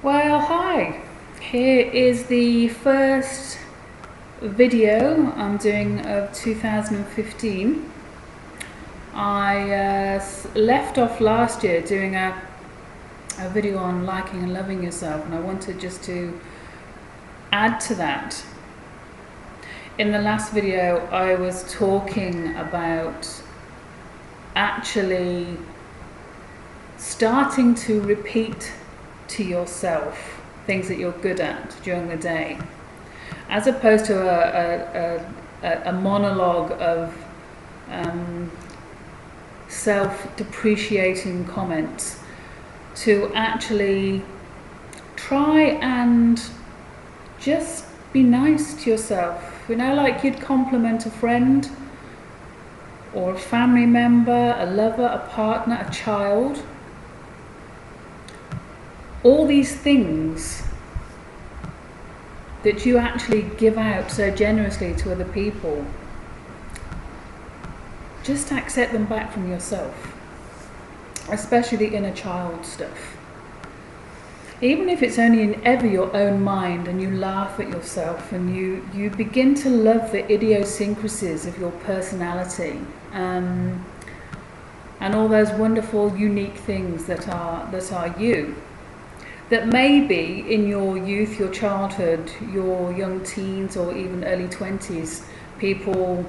Well, hi. Here is the first video I'm doing of 2015. I left off last year doing a video on liking and loving yourself, and I wanted just to add to that. In the last video, I was talking about actually starting to repeat to yourself things that you're good at during the day, as opposed to a monologue of self-depreciating comments, to actually try and just be nice to yourself. You know, like you'd compliment a friend or a family member, a lover, a partner, a child. All these things that you actually give out so generously to other people, just accept them back from yourself, especially the inner child stuff. Even if it's only in ever your own mind, and you laugh at yourself and you begin to love the idiosyncrasies of your personality, and all those wonderful unique things that are you, that maybe in your youth, your childhood, your young teens, or even early 20s, people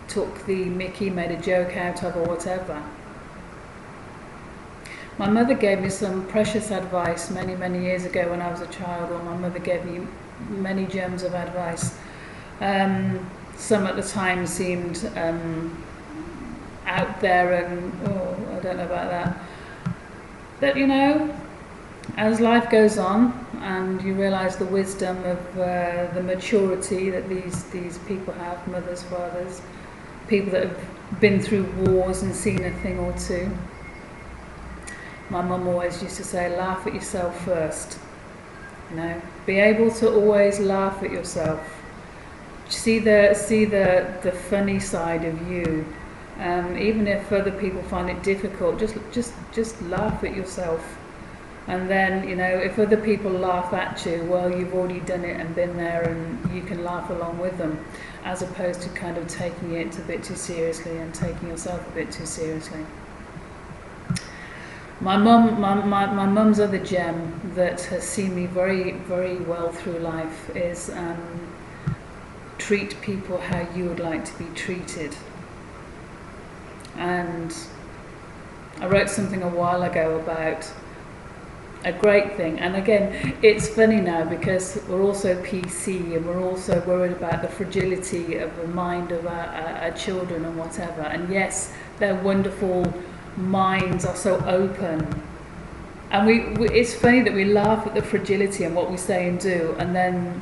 took the mickey, made a joke out of, or whatever. My mother gave me some precious advice many, many years ago when I was a child, or my mother gave me many gems of advice. Some at the time seemed out there and, oh, I don't know about that. But you know, as life goes on and you realise the wisdom of the maturity that these people have, mothers, fathers, people that have been through wars and seen a thing or two. My mum always used to say, laugh at yourself first. You know, be able to always laugh at yourself. See the funny side of you. Even if other people find it difficult, just laugh at yourself. And then, you know, if other people laugh at you, well, you've already done it and been there, and you can laugh along with them, as opposed to kind of taking it a bit too seriously and taking yourself a bit too seriously. My mum's other gem that has seen me very, very well through life is treat people how you would like to be treated. And I wrote something a while ago about a great thing, and again, it's funny now because we're also PC, and we're also worried about the fragility of the mind of our children and whatever. And yes, their wonderful minds are so open, and it's funny that we laugh at the fragility and what we say and do. And then,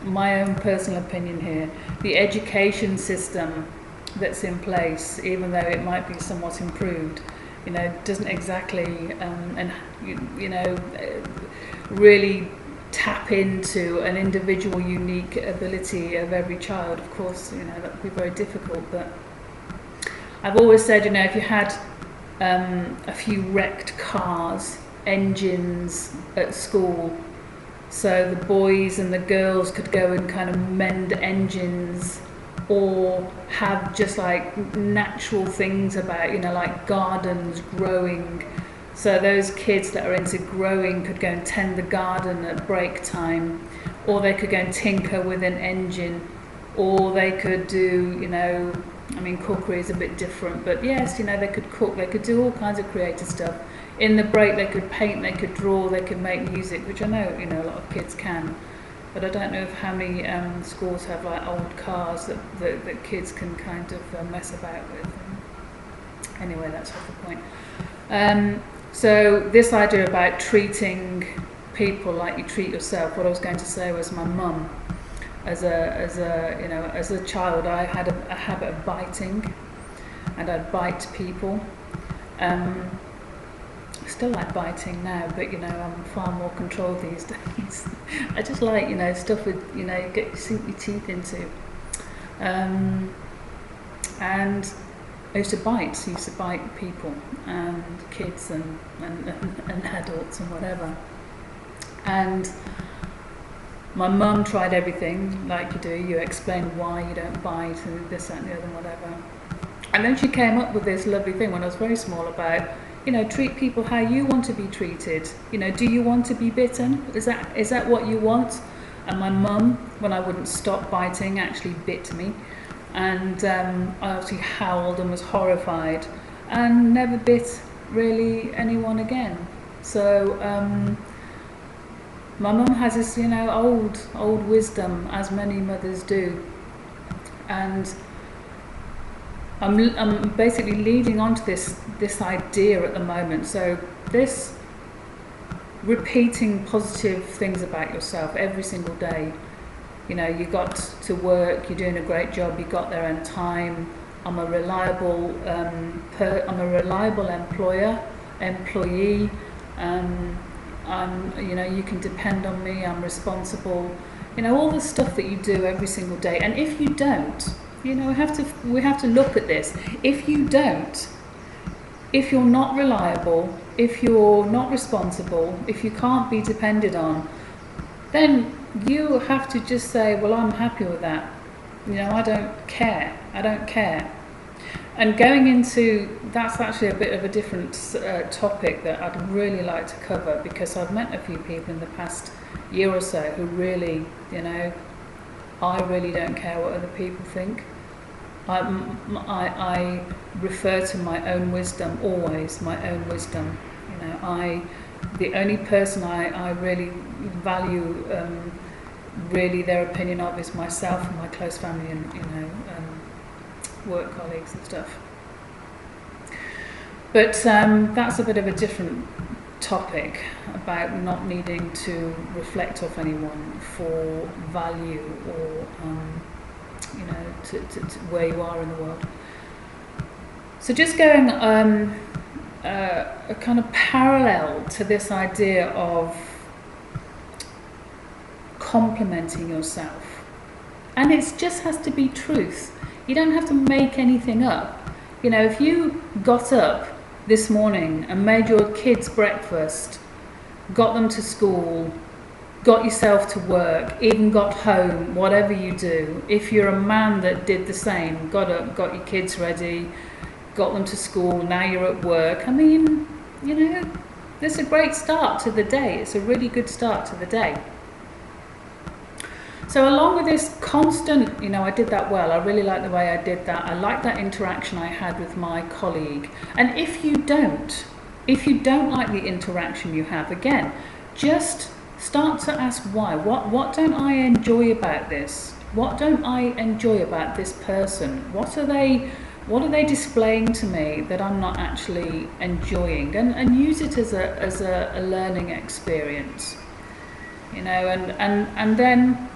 my own personal opinion here, the education system that's in place, even though it might be somewhat improved, you know, doesn't exactly really tap into an individual unique ability of every child. Of course, you know, that would be very difficult, but I've always said, you know, if you had a few wrecked cars, engines at school, so the boys and the girls could go and kind of mend engines, or have just like natural things about, you know, like gardens, growing. So those kids that are into growing could go and tend the garden at break time, or they could go and tinker with an engine, or they could do, you know, I mean, cookery is a bit different, but yes, you know, they could cook, they could do all kinds of creative stuff. In the break, they could paint, they could draw, they could make music, which I know, you know, a lot of kids can. But I don't know if how many schools have like old cars that kids can kind of mess about with. Anyway, that's off the point. So this idea about treating people like you treat yourself, what I was going to say was my mum. As a child, I had a habit of biting, and I'd bite people. Still like biting now, but you know, I'm far more controlled these days. I just like, you know, stuff with, you know, you sink your teeth into. And I used to bite people and kids and adults and whatever. And my mum tried everything, like you do. You explain why you don't bite and this, that and the other and whatever. And then she came up with this lovely thing when I was very small about, you know, treat people how you want to be treated. You know, do you want to be bitten? Is that what you want? And my mum, when I wouldn't stop biting, actually bit me. And I obviously howled and was horrified and never bit really anyone again. So my mum has this, you know, old wisdom, as many mothers do. And I'm basically leading on to this idea at the moment. So this repeating positive things about yourself every single day. You know, you got to work, you're doing a great job, you got there on time. I'm a reliable employee. You know, you can depend on me. I'm responsible. You know, all the stuff that you do every single day. And if you don't, you know, we have to look at this. If you don't, if you're not reliable, if you're not responsible, if you can't be depended on, then you have to just say, well, I'm happy with that. You know, I don't care. And going into, that's actually a bit of a different topic that I'd really like to cover, because I've met a few people in the past year or so who really, you know, I really don't care what other people think. I refer to my own wisdom always, my own wisdom. You know, the only person I really value really their opinion of is myself and my close family and, you know, work colleagues and stuff. But that's a bit of a different topic, about not needing to reflect off anyone for value or you know, to where you are in the world. So just going a kind of parallel to this idea of complimenting yourself, and it just has to be truth. You don't have to make anything up. You know, if you got up this morning and made your kids breakfast, got them to school, got yourself to work, even got home, whatever you do, if you're a man that did the same, got up, got your kids ready, got them to school, now you're at work, I mean, you know, that's a great start to the day. It's a really good start to the day. So along with this constant, you know, I did that well, I really like the way I did that, I like that interaction I had with my colleague. And if you don't like the interaction you have, again, just start to ask why. What don't I enjoy about this? What don't I enjoy about this person? What are they displaying to me that I'm not actually enjoying? And use it as a learning experience. You know, and then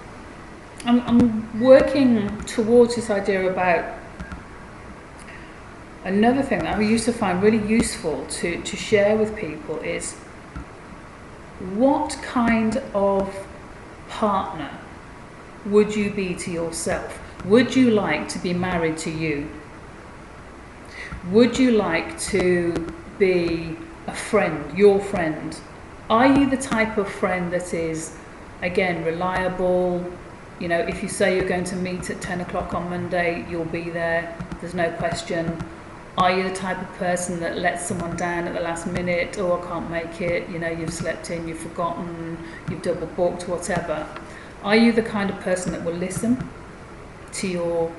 I'm working towards this idea about another thing that I used to find really useful to share with people is, what kind of partner would you be to yourself? Would you like to be married to you? Would you like to be a friend, your friend? Are you the type of friend that is, again, reliable? You know, if you say you're going to meet at 10 o'clock on Monday, you'll be there, there's no question. Are you the type of person that lets someone down at the last minute? Oh, I can't make it, you know, you've slept in, you've forgotten, you've double booked, whatever. Are you the kind of person that will listen to your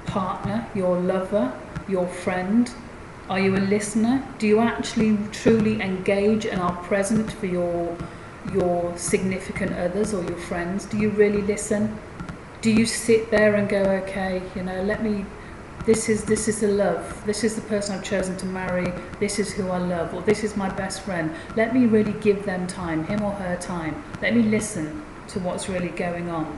partner, your lover, your friend? Are you a listener? Do you actually truly engage and are present for your significant others or your friends? Do you really listen? Do you sit there and go, okay, you know, this is the love, this is the person I've chosen to marry, this is who I love, or this is my best friend, let me really give them time, him or her time, let me listen to what's really going on?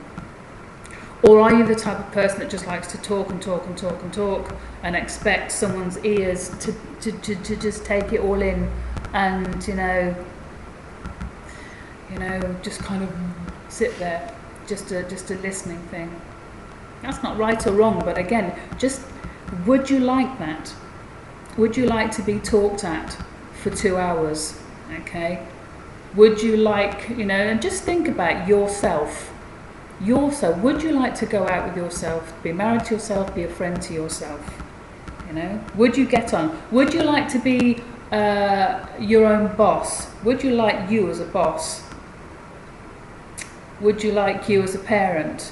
Or are you the type of person that just likes to talk and talk and talk and talk and expect someone's ears to just take it all in, and you know, just kind of sit there, just a listening thing? That's not right or wrong, but again, just, would you like that? Would you like to be talked at for 2 hours? Okay. Would you like, you know, and just think about yourself. Yourself. Would you like to go out with yourself, be married to yourself, be a friend to yourself? You know, would you get on? Would you like to be your own boss? Would you like you as a boss? Would you like you as a parent?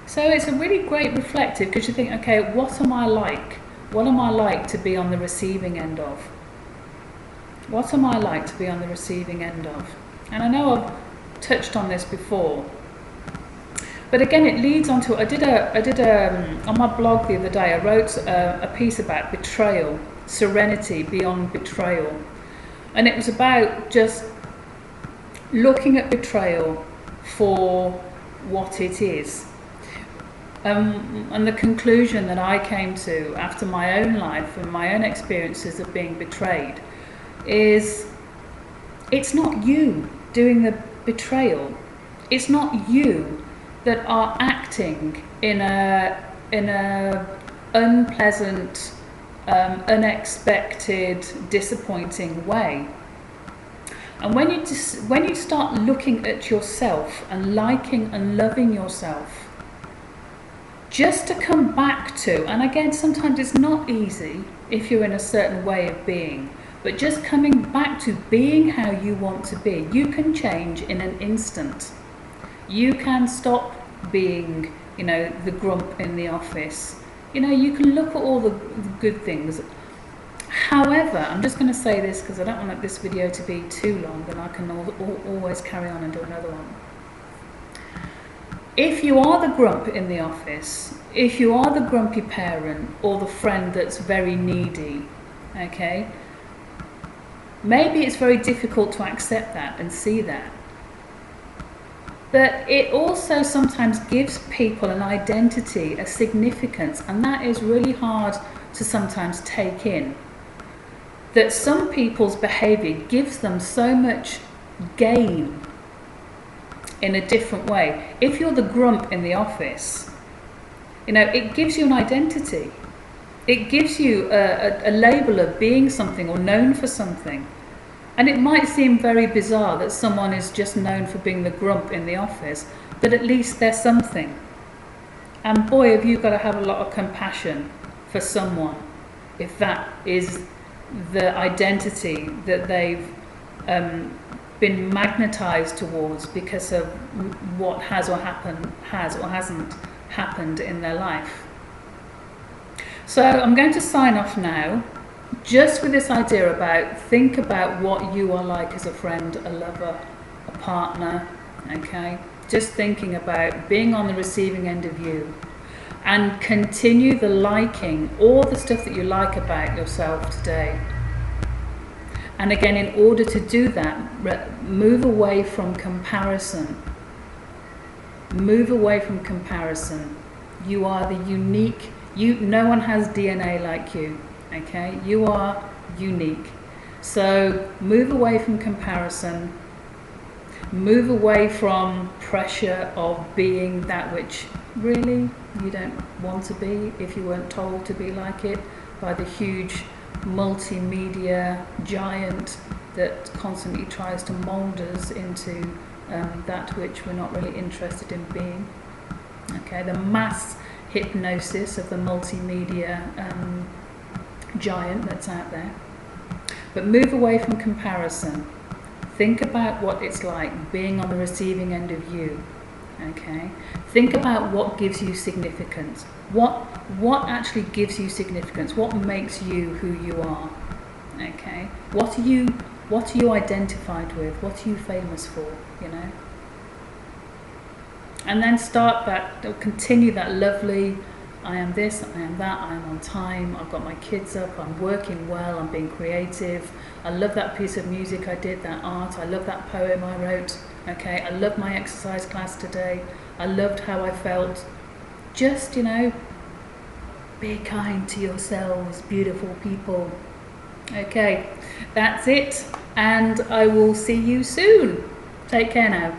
So it's a really great reflective, because you think, okay, what am I like? What am I like to be on the receiving end of? What am I like to be on the receiving end of? And I know I've touched on this before, but again, it leads on to, I did on my blog the other day, I wrote a piece about betrayal, serenity beyond betrayal. And it was about just looking at betrayal for what it is. And the conclusion that I came to after my own life and my own experiences of being betrayed is, it's not you doing the betrayal. It's not you that are acting in a unpleasant, unexpected, disappointing way. And when you start looking at yourself and liking and loving yourself, just to come back to, and again, sometimes it's not easy if you're in a certain way of being, but just coming back to being how you want to be. You can change in an instant. You can stop being, you know, the grump in the office. You know, you can look at all the good things. However, I'm just going to say this because I don't want this video to be too long, and I can always carry on and do another one. If you are the grump in the office, if you are the grumpy parent or the friend that's very needy, okay, maybe it's very difficult to accept that and see that. But it also sometimes gives people an identity, a significance, and that is really hard to sometimes take in. That some people's behaviour gives them so much gain in a different way. If you're the grump in the office, you know, it gives you an identity. It gives you a label of being something or known for something. And it might seem very bizarre that someone is just known for being the grump in the office, but at least they're something. And boy, have you got to have a lot of compassion for someone if that is the identity that they've been magnetized towards because of what has or hasn't happened in their life. So I'm going to sign off now, just with this idea about, think about what you are like as a friend, a lover, a partner, okay? Just thinking about being on the receiving end of you, and continue the liking, all the stuff that you like about yourself today. And again, in order to do that, move away from comparison. Move away from comparison. You are the unique, no one has DNA like you, okay? You are unique. So move away from comparison. Move away from pressure of being that which really you don't want to be if you weren't told to be like it by the huge multimedia giant that constantly tries to mold us into that which we're not really interested in being. Okay, the mass hypnosis of the multimedia giant that's out there. But move away from comparison. Think about what it's like being on the receiving end of you. Okay, think about what gives you significance. What actually gives you significance? What makes you who you are? Okay, what are you identified with? What are you famous for? You know, and then start that, continue that lovely. I am this, I am that, I am on time, I've got my kids up, I'm working well, I'm being creative. I love that piece of music I did, that art, I love that poem I wrote. Okay, I loved my exercise class today. I loved how I felt. Just, you know, be kind to yourselves, beautiful people. Okay, that's it. And I will see you soon. Take care now.